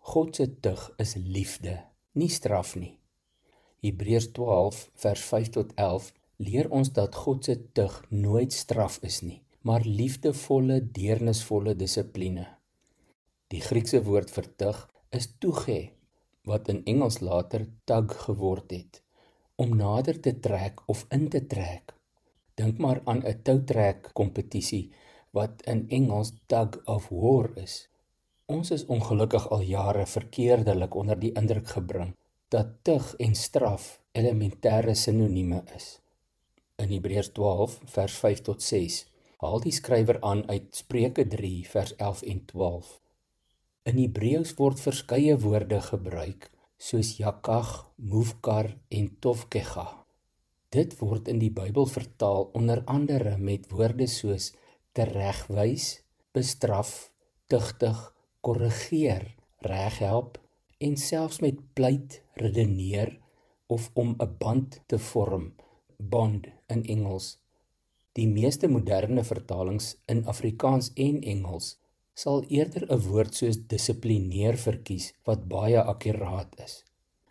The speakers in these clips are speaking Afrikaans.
God se tug is liefde, nie straf nie. Hebreërs 12 vers 5 tot 11 leer ons dat God se tug nooit straf is nie, maar liefdevolle, deernisvolle dissipline. Die Griekse woord vir tug is toege, wat in Engels later tug geword het, om nader te trek of in te trek. Dink maar aan 'n toutrek kompetisie wat in Engels tug of war is. Ons is ongelukkig al jare verkeerdelik onder die indruk gebring dat tug en straf elementêre sinonieme is. In Hebreërs 12 vers 5 tot 6 haal die skrywer aan uit Spreuke 3 vers 11 en 12. In Hebreëus word verskeie woorde gebruik soos jakag, moefkar en tofkega. Dit word in die Bybel vertaal onder andere met woorde soos teregwys, bestraf, tugtig, korrigeer, reghelp en selfs met pleit, redeneer of om 'n band te vorm, bond in Engels. Die meeste moderne vertalings in Afrikaans en Engels sal eerder 'n woord soos dissiplineer verkies wat baie akkuraat is.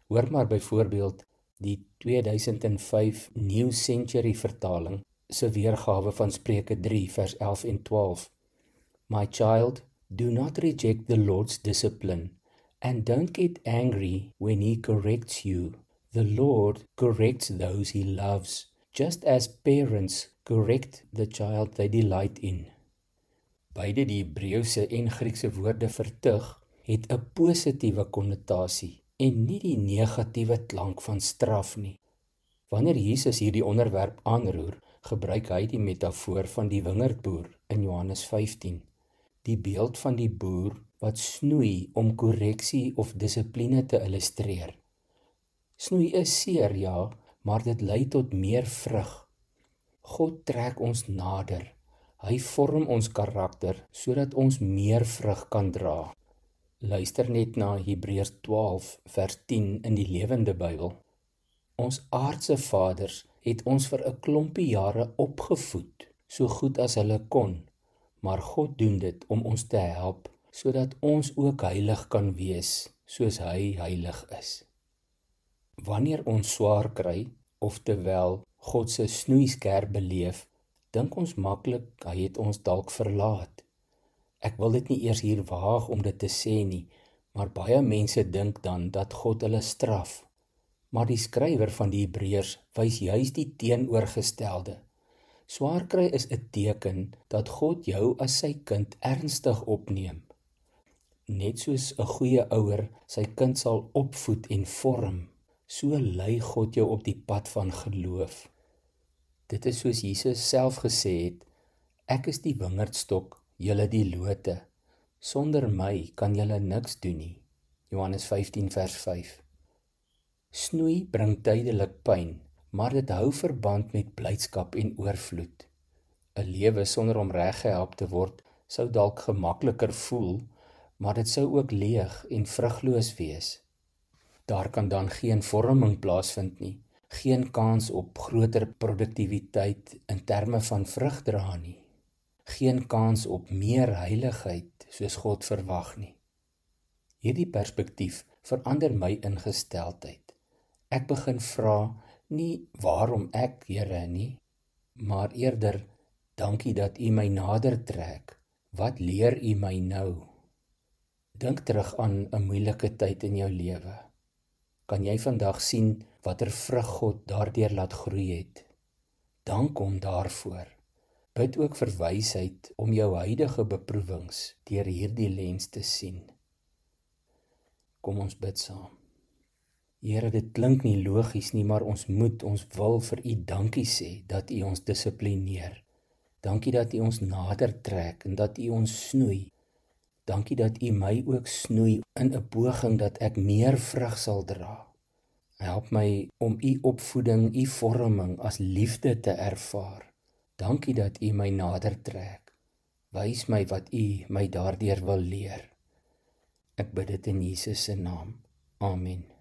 Hoor maar byvoorbeeld die 2005 New Century vertaling se weergawe van Spreuke 3 vers 11 en 12. My child, do not reject the Lord's discipline, and don't get angry when he corrects you. The Lord corrects those he loves, just as parents correct the child they delight in. Beide die Hebreëse en Griekse woorde vir tug het 'n positiewe konnotasie en nie die negatiewe klank van straf nie. Wanneer Jesus hierdie onderwerp aanroer, gebruik hy die metafoor van die wingerdboer in Johannes 15. Die beeld van die boer wat snoei om korreksie of dissipline te illustreer. Snoei is seer, ja, maar dit lei tot meer vrug. God trek ons nader. Hy vorm ons karakter sodat ons meer vrug kan dra. Luister net na Hebreërs 12 vers 10 in die Lewende Bybel. Ons aardse vaders het ons vir 'n klompie jare opgevoed, so goed as hulle kon, maar God doen dit om ons te help, sodat ons ook heilig kan wees, soos hy heilig is. Wanneer ons swaar kry, of terwyl God se snoeiskerp beleef, dink ons maklik hy het ons dalk verlaat. Ek wil dit nie eers hier waag om dit te sê nie, maar baie mense dink dan dat God hulle straf. Maar die skrywer van die Hebreërs wys juis die teenoorgestelde. Swaar kry is 'n teken dat God jou as sy kind ernstig opneem. Net soos 'n goeie ouer sy kind sal opvoed en vorm, so lei God jou op die pad van geloof. Dit is soos Jesus self gesê het, ek is die wingerdstok, julle die lote. Sonder my kan julle niks doen nie. Johannes 15 vers 5. Snoei bring tydelik pyn, maar dit hou verband met blydskap en oorvloed. 'n Lewe sonder om reggehelp te word sou dalk gemakliker voel, maar dit sou ook leeg en vrugloos wees. Daar kan dan geen vorming plaasvind nie, geen kans op groter produktiwiteit in terme van vrug dra nie, geen kans op meer heiligheid soos God verwag nie. Hierdie perspektief verander my ingesteldheid. Ek begin vra nie waarom ek, Here, nie, maar eerder dankie dat U my nader trek. Wat leer U my nou? Dink terug aan 'n moeilike tyd in jou lewe. Kan jy vandag sien watter vrug God daardeur laat groei het? Dank hom daarvoor. Bid ook vir wysheid om jou huidige beproewings deur hierdie lens te sien. Kom ons bid saam. Here, dit klink nie logies nie, maar ons wil vir U dankie sê dat U ons dissiplineer. Dankie dat U ons nader trek en dat U ons snoei. Dankie dat U my ook snoei in 'n poging dat ek meer vrug sal dra. Help my om U opvoeding, U vorming as liefde te ervaar. Dankie dat U my nader trek. Wys my wat U my daardeur wil leer. Ek bid dit in Jesus se naam. Amen.